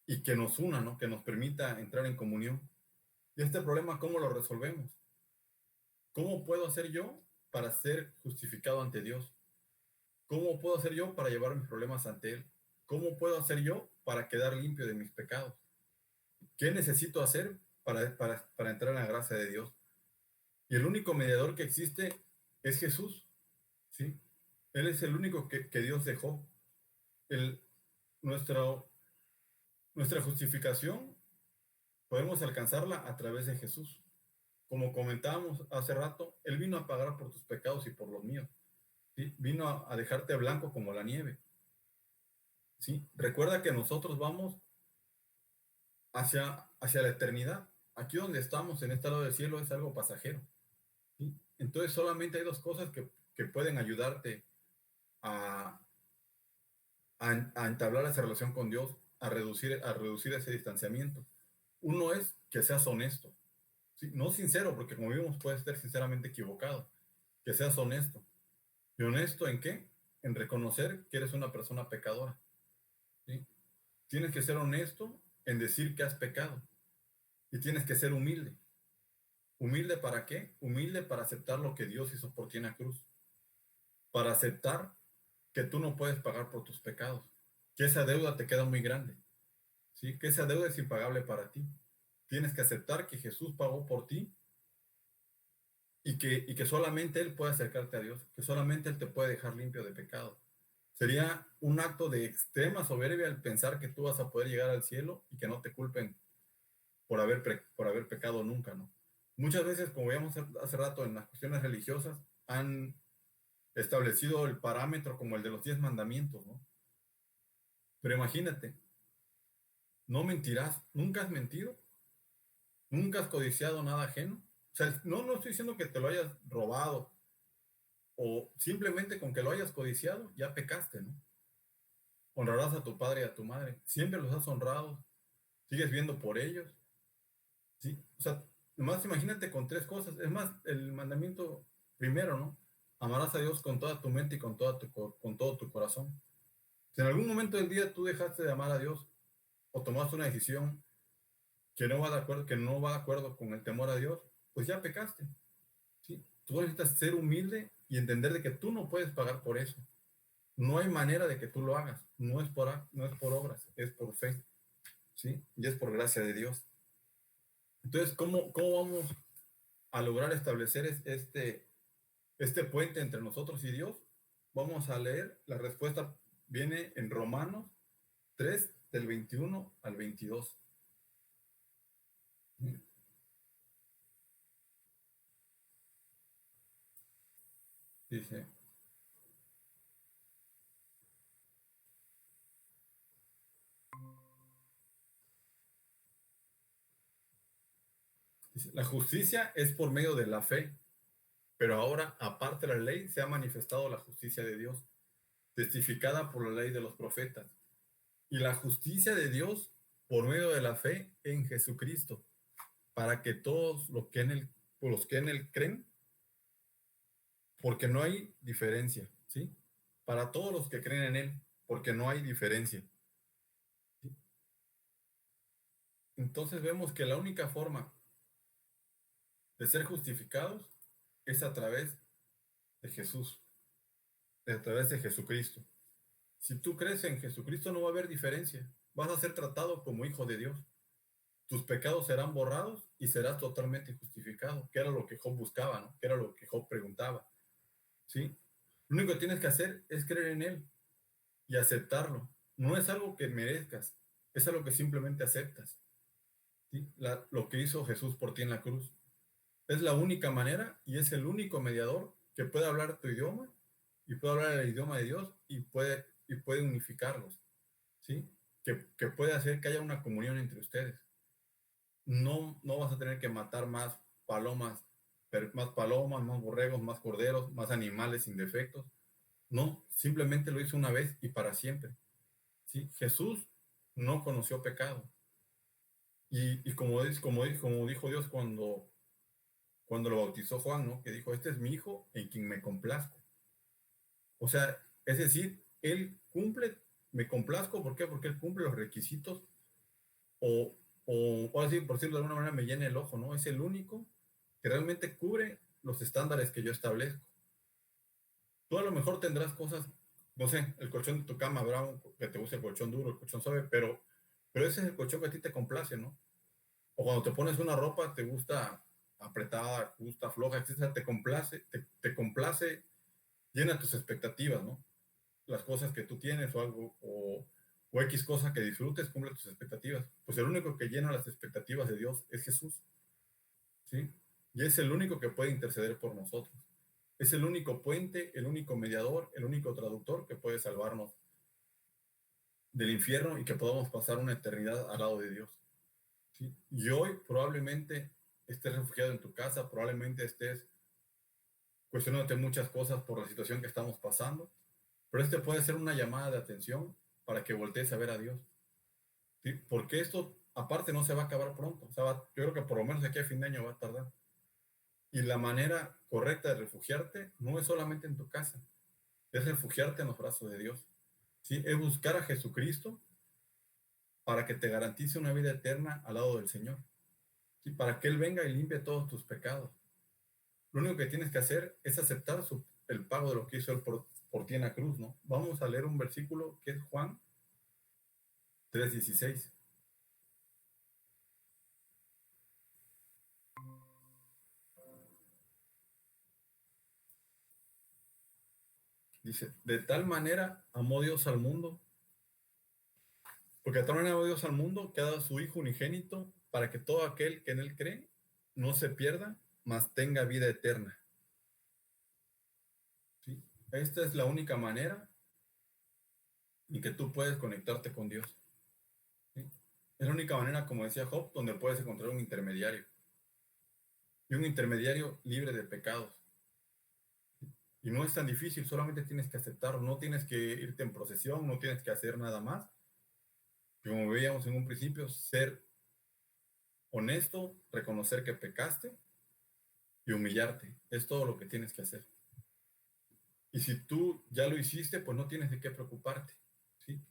y que nos una, ¿no? Que nos permita entrar en comunión. Y este problema, ¿cómo lo resolvemos? ¿Cómo puedo hacer yo para ser justificado ante Dios? ¿Cómo puedo hacer yo para llevar mis problemas ante Él? ¿Cómo puedo hacer yo para quedar limpio de mis pecados? ¿Qué necesito hacer para entrar en la gracia de Dios? Y el único mediador que existe es Jesús, ¿sí? Él es el único que Dios dejó. El, nuestra, nuestra justificación podemos alcanzarla a través de Jesús. Como comentábamos hace rato, Él vino a pagar por tus pecados y por los míos. ¿Sí? Vino a dejarte blanco como la nieve. ¿Sí? Recuerda que nosotros vamos hacia la eternidad. Aquí donde estamos, en este lado del cielo, es algo pasajero. ¿Sí? Entonces solamente hay dos cosas que pueden ayudarte a, a entablar esa relación con Dios, a reducir ese distanciamiento. Uno es que seas honesto. ¿Sí? No sincero, porque como vimos puedes ser sinceramente equivocado. Que seas honesto. ¿Y honesto en qué? En reconocer que eres una persona pecadora. ¿Sí? Tienes que ser honesto en decir que has pecado. Y tienes que ser humilde. ¿Humilde para qué? Humilde para aceptar lo que Dios hizo por ti en la cruz. Para aceptar que tú no puedes pagar por tus pecados. Que esa deuda te queda muy grande. ¿Sí? Que esa deuda es impagable para ti. Tienes que aceptar que Jesús pagó por ti y que solamente Él puede acercarte a Dios, que solamente Él te puede dejar limpio de pecado. Sería un acto de extrema soberbia el pensar que tú vas a poder llegar al cielo y que no te culpen por haber pecado nunca, ¿no? Muchas veces, como veíamos hace rato en las cuestiones religiosas, han establecido el parámetro como el de los 10 mandamientos, ¿no? Pero imagínate, no mentirás, nunca has mentido, nunca has codiciado nada ajeno. O sea, no estoy diciendo que te lo hayas robado o simplemente con que lo hayas codiciado, ya pecaste, ¿no? Honrarás a tu padre y a tu madre. Siempre los has honrado, sigues viendo por ellos, ¿sí? O sea, nomás imagínate con tres cosas. Es más, el mandamiento primero, ¿no? Amarás a Dios con toda tu mente y con todo tu corazón. Si en algún momento del día tú dejaste de amar a Dios o tomaste una decisión que no va de acuerdo con el temor a Dios, pues ya pecaste, ¿sí? Tú necesitas ser humilde y entender de que tú no puedes pagar por eso. No hay manera de que tú lo hagas. No es por obras, es por fe, ¿sí? Y es por gracia de Dios. Entonces, ¿cómo vamos a lograr establecer este puente entre nosotros y Dios? Vamos a leer, la respuesta viene en Romanos 3, del 21 al 22. Dice, Dice, la justicia es por medio de la fe, pero ahora, aparte de la ley, se ha manifestado la justicia de Dios, testificada por la ley de los profetas. Y la justicia de Dios por medio de la fe en Jesucristo, para que todos los que en él creen, porque no hay diferencia, ¿sí? Para todos los que creen en él, porque no hay diferencia. ¿Sí? Entonces vemos que la única forma de ser justificados es a través de Jesús, a través de Jesucristo. Si tú crees en Jesucristo no va a haber diferencia. Vas a ser tratado como hijo de Dios. Tus pecados serán borrados y serás totalmente justificado, que era lo que Job buscaba, ¿no? Que era lo que Job preguntaba, ¿sí? Lo único que tienes que hacer es creer en Él y aceptarlo. No es algo que merezcas, es algo que simplemente aceptas, ¿sí? Lo que hizo Jesús por ti en la cruz. Es la única manera y es el único mediador que puede hablar tu idioma y puede hablar el idioma de Dios y puede unificarlos, ¿sí? Que puede hacer que haya una comunión entre ustedes. No vas a tener que matar palomas, más palomas, más borregos, más corderos, más animales sin defectos. No, simplemente lo hizo una vez y para siempre. ¿Sí? Jesús no conoció pecado. Y como dijo Dios cuando lo bautizó Juan, ¿no? Que dijo, este es mi hijo en quien me complazco. O sea, es decir, él cumple, me complazco, ¿por qué? Porque él cumple los requisitos o, o así, por decirlo de alguna manera, me llena el ojo, ¿no? Es el único que realmente cubre los estándares que yo establezco. Tú a lo mejor tendrás cosas, no sé, el colchón de tu cama, habrá que te guste el colchón duro, el colchón suave, pero ese es el colchón que a ti te complace, ¿no? O cuando te pones una ropa, te gusta apretada, te gusta floja, etcétera, te complace, llena tus expectativas, ¿no? Las cosas que tú tienes o algo, o X cosa que disfrutes, cumple tus expectativas. Pues el único que llena las expectativas de Dios es Jesús, ¿sí? Y es el único que puede interceder por nosotros. Es el único puente, el único mediador, el único traductor que puede salvarnos del infierno y que podamos pasar una eternidad al lado de Dios, ¿sí? Y hoy probablemente estés refugiado en tu casa, probablemente estés cuestionándote muchas cosas por la situación que estamos pasando, pero este puede ser una llamada de atención para que voltees a ver a Dios, ¿sí? Porque esto, aparte, no se va a acabar pronto. O sea, yo creo que por lo menos aquí a fin de año va a tardar. Y la manera correcta de refugiarte no es solamente en tu casa, es refugiarte en los brazos de Dios, ¿sí? Es buscar a Jesucristo para que te garantice una vida eterna al lado del Señor, ¿sí? Para que Él venga y limpie todos tus pecados. Lo único que tienes que hacer es aceptar el pago de lo que hizo Él por ti en la cruz, ¿no? Vamos a leer un versículo que es Juan 3:16. Dice, de tal manera amó Dios al mundo, porque de tal manera amó Dios al mundo que ha dado a su Hijo unigénito para que todo aquel que en Él cree no se pierda, mas tenga vida eterna, ¿sí? Esta es la única manera en que tú puedes conectarte con Dios, ¿sí? Es la única manera, como decía Job, donde puedes encontrar un intermediario, y un intermediario libre de pecados. Y no es tan difícil, solamente tienes que aceptarlo, no tienes que irte en procesión, no tienes que hacer nada más. Como veíamos en un principio, ser honesto, reconocer que pecaste y humillarte. Es todo lo que tienes que hacer. Y si tú ya lo hiciste, pues no tienes de qué preocuparte, ¿sí?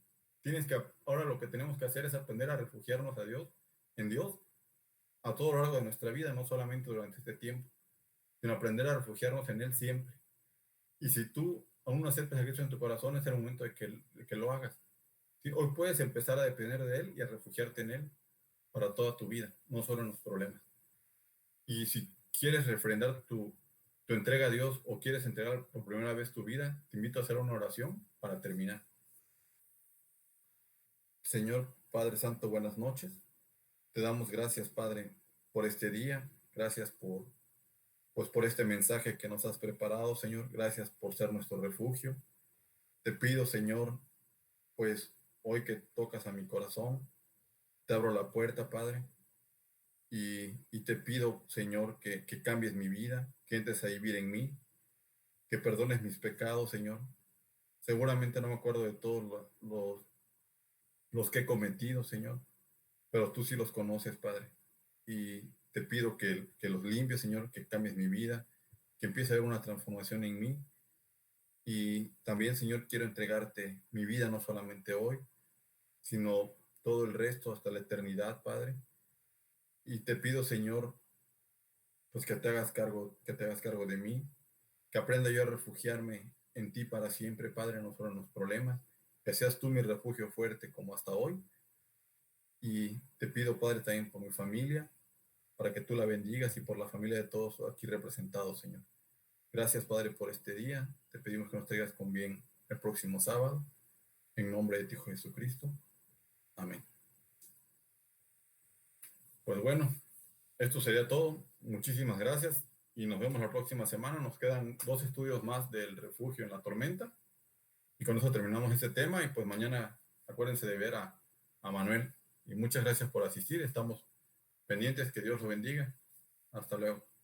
Ahora lo que tenemos que hacer es aprender a refugiarnos en Dios, a todo lo largo de nuestra vida, no solamente durante este tiempo, sino aprender a refugiarnos en Él siempre. Y si tú aún no aceptas a Cristo en tu corazón, es el momento de que lo hagas, ¿sí? Hoy puedes empezar a depender de Él y a refugiarte en Él para toda tu vida, no solo en los problemas. Y si quieres refrendar tu entrega a Dios o quieres entregar por primera vez tu vida, te invito a hacer una oración para terminar. Señor Padre Santo, buenas noches. Te damos gracias, Padre, por este día. Gracias por este mensaje que nos has preparado, Señor. Gracias por ser nuestro refugio. Te pido, Señor, pues hoy que tocas a mi corazón, te abro la puerta, Padre, y te pido, Señor, que cambies mi vida, que entres a vivir en mí, que perdones mis pecados, Señor. Seguramente no me acuerdo de todos los que he cometido, Señor, pero tú sí los conoces, Padre. Y te pido que los limpies, Señor, que cambies mi vida, que empiece a haber una transformación en mí. Y también, Señor, quiero entregarte mi vida, no solamente hoy, sino todo el resto hasta la eternidad, Padre. Y te pido, Señor, pues que te hagas cargo de mí, que aprenda yo a refugiarme en ti para siempre, Padre, no solo en los problemas, que seas tú mi refugio fuerte como hasta hoy. Y te pido, Padre, también por mi familia, para que tú la bendigas y por la familia de todos aquí representados, Señor. Gracias, Padre, por este día. Te pedimos que nos traigas con bien el próximo sábado. En nombre de tu Hijo Jesucristo. Amén. Pues bueno, esto sería todo. Muchísimas gracias y nos vemos la próxima semana. Nos quedan 2 estudios más del refugio en la tormenta y con eso terminamos este tema y pues mañana acuérdense de ver a Manuel y muchas gracias por asistir. Estamos pendientes. Que Dios lo bendiga. Hasta luego.